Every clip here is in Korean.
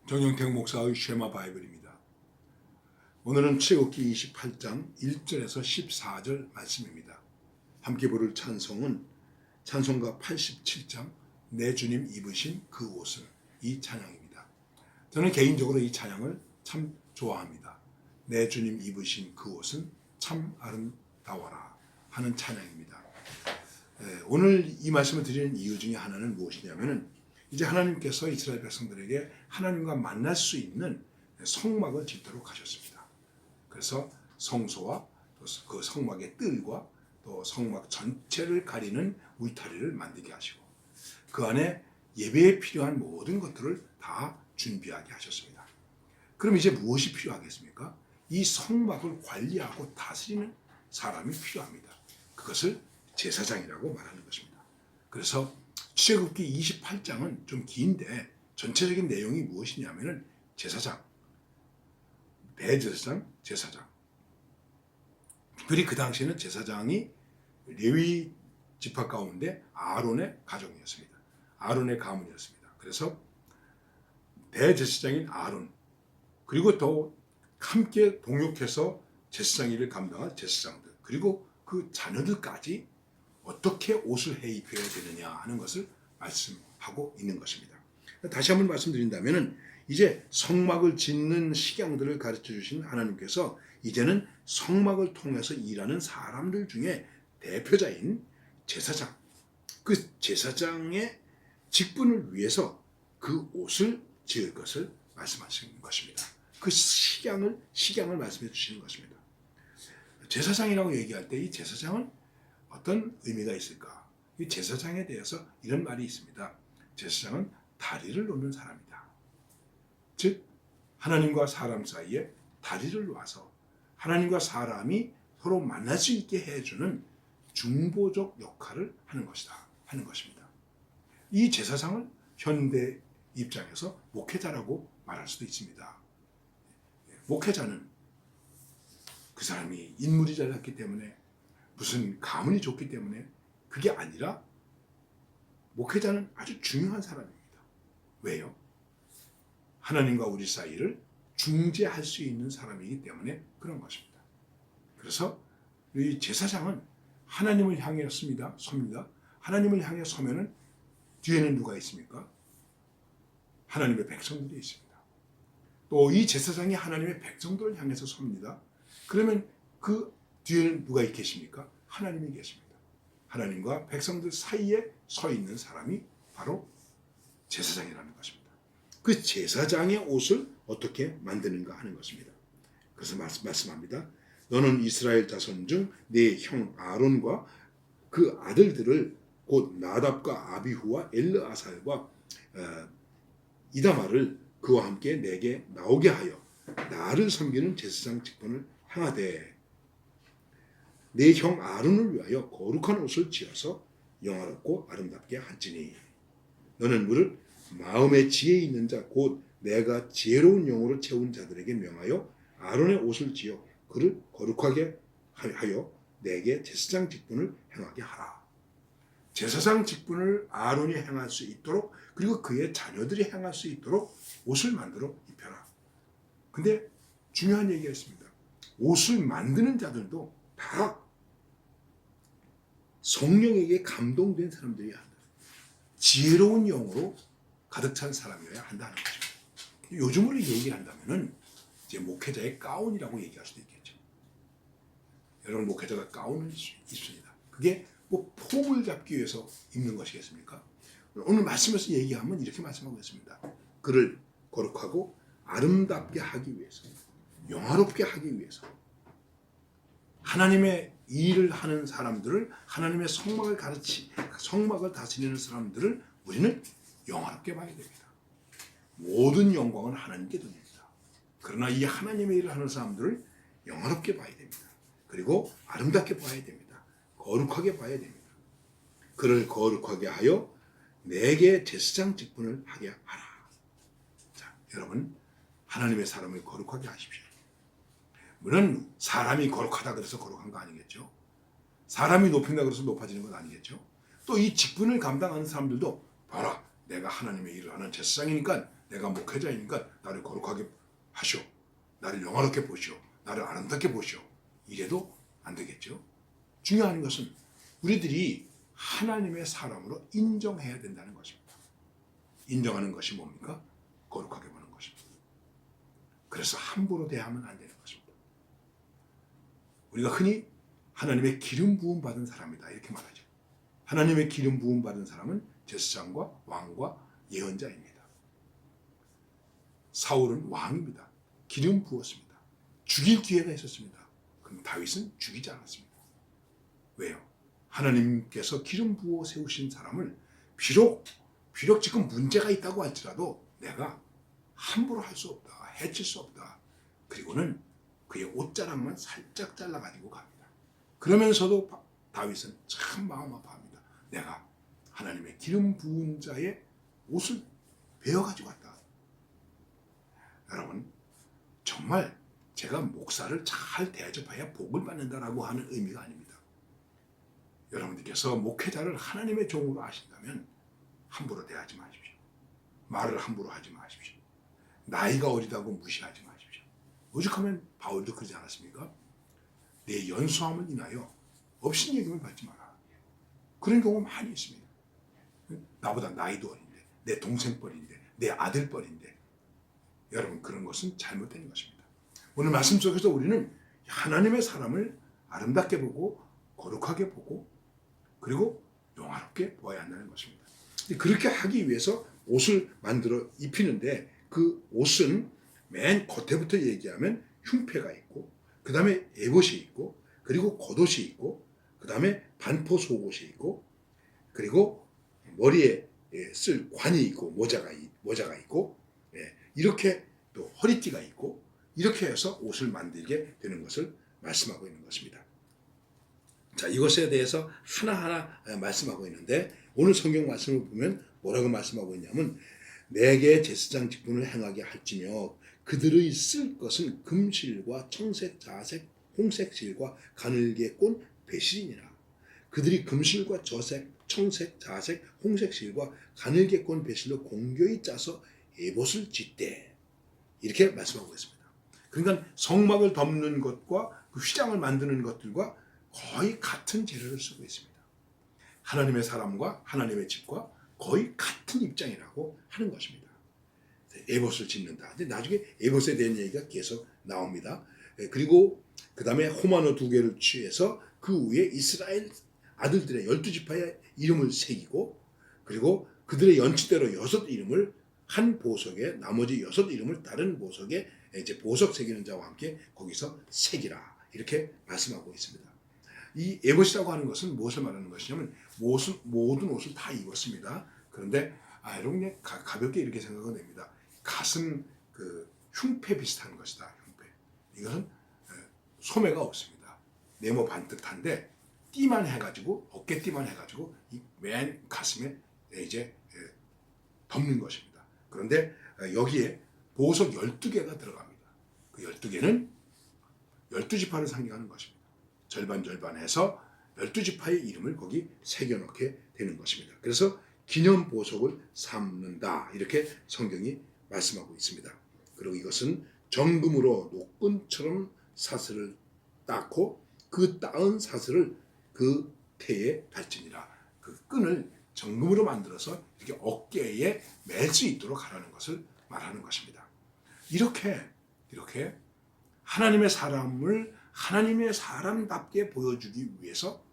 정영택 목사의 쉐마 바이블입니다. 오늘은 출애굽기 28장 1절에서 14절 말씀입니다. 함께 부를 찬송은 찬송가 87장 내 주님 입으신 그 옷을, 이 찬양입니다. 저는 개인적으로 이 찬양을 참 좋아합니다. 내 주님 입으신 그 옷은 참 아름다워라 하는 찬양입니다. 오늘 이 말씀을 드리는 이유 중에 하나는 무엇이냐면은 이제 하나님께서 이스라엘 백성들에게 하나님과 만날 수 있는 성막을 짓도록 하셨습니다. 그래서 성소와 또 그 성막의 뜰과 또 성막 전체를 가리는 울타리를 만들게 하시고 그 안에 예배에 필요한 모든 것들을 다 준비하게 하셨습니다. 그럼 이제 무엇이 필요하겠습니까? 이 성막을 관리하고 다스리는 사람이 필요합니다. 그것을 제사장이라고 말하는 것입니다. 그래서 출애굽기 28장은 좀 긴데 전체적인 내용이 무엇이냐면은 제사장, 대제사장, 제사장. 특별히 그 당시에는 제사장이 레위 지파 가운데 아론의 가족이었습니다. 아론의 가문이었습니다. 그래서 대제사장인 아론, 그리고 또 함께 동역해서 제사장 일을 감당한 제사장들, 그리고 그 자녀들까지 어떻게 옷을 해 입혀야 되느냐 하는 것을 말씀하고 있는 것입니다. 다시 한번 말씀드린다면 이제 성막을 짓는 식양들을 가르쳐 주신 하나님께서 이제는 성막을 통해서 일하는 사람들 중에 대표자인 제사장, 그 제사장의 직분을 위해서 그 옷을 지을 것을 말씀하시는 것입니다. 그 식양을 말씀해 주시는 것입니다. 제사장이라고 얘기할 때 이 제사장은 어떤 의미가 있을까? 이 제사장에 대해서 이런 말이 있습니다. 제사장은 다리를 놓는 사람이다. 즉 하나님과 사람 사이에 다리를 놓아서 하나님과 사람이 서로 만날 수 있게 해주는 중보적 역할을 하는 것입니다. 이 제사장을 현대 입장에서 목회자라고 말할 수도 있습니다. 목회자는 그 사람이 인물이 잘났기 때문에 무슨 가문이 좋기 때문에 그게 아니라 목회자는 아주 중요한 사람입니다. 왜요? 하나님과 우리 사이를 중재할 수 있는 사람이기 때문에 그런 것입니다. 그래서 이 제사장은 하나님을 향해 섭니다. 하나님을 향해 서면은 뒤에는 누가 있습니까? 하나님의 백성들이 있습니다. 또 이 제사장이 하나님의 백성들을 향해서 섭니다. 그러면 그 뒤에는 누가 계십니까? 하나님이 계십니다. 하나님과 백성들 사이에 서 있는 사람이 바로 제사장이라는 것입니다. 그 제사장의 옷을 어떻게 만드는가 하는 것입니다. 그래서 말씀합니다. 너는 이스라엘 자손 중 네 형 아론과 그 아들들을 곧 나답과 아비후와 엘르아살과 이다말을 그와 함께 내게 나오게 하여 나를 섬기는 제사장 직분을 행하되 내 형 아론을 위하여 거룩한 옷을 지어서 영화롭고 아름답게 할지니 너는 물을 마음의 지혜 있는 자 곧 내가 지혜로운 영으로 채운 자들에게 명하여 아론의 옷을 지어 그를 거룩하게 하여 내게 제사장 직분을 행하게 하라. 제사장 직분을 아론이 행할 수 있도록 그리고 그의 자녀들이 행할 수 있도록 옷을 만들어 입혀라. 근데 중요한 얘기가 있습니다. 옷을 만드는 자들도 다 성령에게 감동된 사람들이 한다. 지혜로운 영으로 가득 찬 사람이어야 한다는 거죠. 요즘으로 얘기한다면은 이제 목회자의 가운이라고 얘기할 수도 있겠죠. 여러분 목회자가 가운을 입습니다. 그게 뭐 폼을 잡기 위해서 입는 것이겠습니까? 오늘 말씀에서 얘기하면 이렇게 말씀하고 있습니다. 그를 거룩하고 아름답게 하기 위해서, 영화롭게 하기 위해서 하나님의 일을 하는 사람들을 하나님의 성막을 다스리는 사람들을 우리는 영화롭게 봐야 됩니다. 모든 영광은 하나님께 돌립니다. 그러나 이 하나님의 일을 하는 사람들을 영화롭게 봐야 됩니다. 그리고 아름답게 봐야 됩니다. 거룩하게 봐야 됩니다. 그를 거룩하게 하여 내게 제사장 직분을 하게 하라. 자, 여러분 하나님의 사람을 거룩하게 하십시오. 물론 사람이 거룩하다 그래서 거룩한 거 아니겠죠. 사람이 높인다 그래서 높아지는 건 아니겠죠. 또 이 직분을 감당하는 사람들도 봐라, 내가 하나님의 일을 하는 제사장이니까, 내가 목회자이니까 나를 거룩하게 하시오, 나를 영화롭게 보시오, 나를 아름답게 보시오, 이래도 안 되겠죠. 중요한 것은 우리들이 하나님의 사람으로 인정해야 된다는 것입니다. 인정하는 것이 뭡니까? 거룩하게 보는 것입니다. 그래서 함부로 대하면 안 되는 것입니다. 우리가 흔히 하나님의 기름 부음 받은 사람이다 이렇게 말하죠. 하나님의 기름 부음 받은 사람은 제사장과 왕과 예언자입니다. 사울은 왕입니다. 기름 부었습니다. 죽일 기회가 있었습니다. 그럼 다윗은 죽이지 않았습니다. 왜요? 하나님께서 기름 부어 세우신 사람을 비록 지금 문제가 있다고 할지라도 내가 함부로 할 수 없다, 해칠 수 없다. 그리고는 그의 옷자락만 살짝 잘라가지고 갑니다. 그러면서도 다윗은 참 마음 아파합니다. 내가 하나님의 기름 부은 자의 옷을 베어가지고 왔다. 여러분, 정말 제가 목사를 잘 대접해야 복을 받는다라고 하는 의미가 아닙니다. 여러분들께서 목회자를 하나님의 종으로 아신다면 함부로 대하지 마십시오. 말을 함부로 하지 마십시오. 나이가 어리다고 무시하지 마십시오. 오죽하면 바울도 그러지 않았습니까? 내 연소함을 인하여 없인 얘기를 받지 마라. 그런 경우 많이 있습니다. 나보다 나이도 어린데, 내 동생 뻘인데, 내 아들 뻘인데. 여러분, 그런 것은 잘못된 것입니다. 오늘 말씀 속에서 우리는 하나님의 사람을 아름답게 보고 거룩하게 보고 그리고 영화롭게 보아야 한다는 것입니다. 그렇게 하기 위해서 옷을 만들어 입히는데 그 옷은 맨 겉에부터 얘기하면 흉패가 있고 그 다음에 에봇이 있고 그리고 겉옷이 있고 그 다음에 반포 속옷이 있고 그리고 머리에 쓸 관이 있고 모자가 있고 이렇게 또 허리띠가 있고 이렇게 해서 옷을 만들게 되는 것을 말씀하고 있는 것입니다. 자, 이것에 대해서 하나하나 말씀하고 있는데 오늘 성경 말씀을 보면 뭐라고 말씀하고 있냐면 내게 제사장 직분을 행하게 할지며 그들의 쓸 것은 금실과 청색, 자색, 홍색 실과 가늘게 꼰 배실이니라. 그들이 금실과 저색, 청색, 자색, 홍색 실과 가늘게 꼰 배실로 공교히 짜서 에봇을 짓되 이렇게 말씀하고 있습니다. 그러니까 성막을 덮는 것과 그 휘장을 만드는 것들과 거의 같은 재료를 쓰고 있습니다. 하나님의 사람과 하나님의 집과 거의 같은 입장이라고 하는 것입니다. 에봇을 짓는다. 근데 나중에 에봇에 대한 얘기가 계속 나옵니다. 그리고 그 다음에 호마노 2개를 취해서 그 위에 이스라엘 아들들의 12지파의 이름을 새기고 그리고 그들의 연치대로 6 이름을 한 보석에 나머지 6 이름을 다른 보석에 이제 보석 새기는 자와 함께 거기서 새기라 이렇게 말씀하고 있습니다. 이 에봇이라고 하는 것은 무엇을 말하는 것이냐면 모든 옷을 다 입었습니다. 그런데 여러분 가볍게 이렇게 생각은 됩니다. 가슴 그 흉패 비슷한 것이다. 흉패. 이것은 소매가 없습니다. 네모 반듯한데 띠만 해가지고 어깨띠만 해가지고 이 맨 가슴에 이제 덮는 것입니다. 그런데 여기에 보석 12개가 들어갑니다. 그 12개는 12지파를 상징하는 것입니다. 절반해서 12지파의 이름을 거기 새겨넣게 되는 것입니다. 그래서 기념보석을 삼는다 이렇게 성경이 말씀하고 있습니다. 그리고 이것은 정금으로 노끈처럼 사슬을 닦고 그 따은 사슬을 그 태에 달지니라. 그 끈을 정금으로 만들어서 이렇게 어깨에 맬 수 있도록 하라는 것을 말하는 것입니다. 이렇게 하나님의 사람을 하나님의 사람답게 보여주기 위해서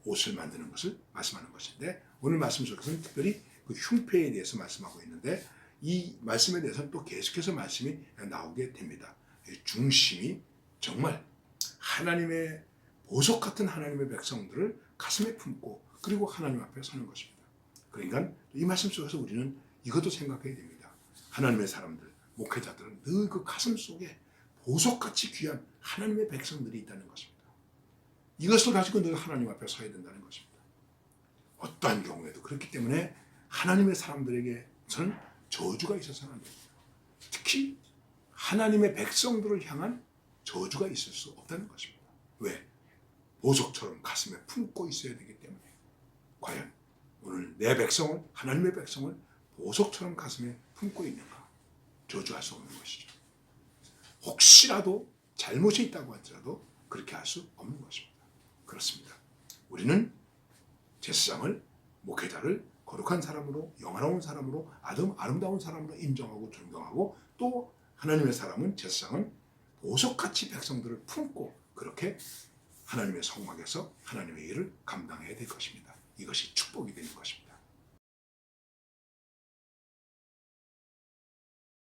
옷을 만드는 것을 말씀하는 것인데 오늘 말씀 속에서는 특별히 그 흉패에 대해서 말씀하고 있는데 이 말씀에 대해서는 또 계속해서 말씀이 나오게 됩니다. 중심이 정말 하나님의 보석 같은 하나님의 백성들을 가슴에 품고 그리고 하나님 앞에 서는 것입니다. 그러니까 이 말씀 속에서 우리는 이것도 생각해야 됩니다. 하나님의 사람들, 목회자들은 늘 그 가슴 속에 보석같이 귀한 하나님의 백성들이 있다는 것입니다. 이것을 가지고 늘 하나님 앞에 서야 된다는 것입니다. 어떠한 경우에도 그렇기 때문에 하나님의 사람들에게는 저주가 있어서는 안 됩니다. 특히 하나님의 백성들을 향한 저주가 있을 수 없다는 것입니다. 왜? 보석처럼 가슴에 품고 있어야 되기 때문에. 과연 오늘 내 백성을, 하나님의 백성을 보석처럼 가슴에 품고 있는가? 저주할 수 없는 것이죠. 혹시라도 잘못이 있다고 하더라도 그렇게 할 수 없는 것입니다. 그렇습니다. 우리는 제사장을, 목회자를 거룩한 사람으로, 영화로운 사람으로, 아름다운 사람으로 인정하고 존경하고, 또 하나님의 사람은, 제사장은 보석같이 백성들을 품고 그렇게 하나님의 성막에서 하나님의 일을 감당해야 될 것입니다. 이것이 축복이 되는 것입니다.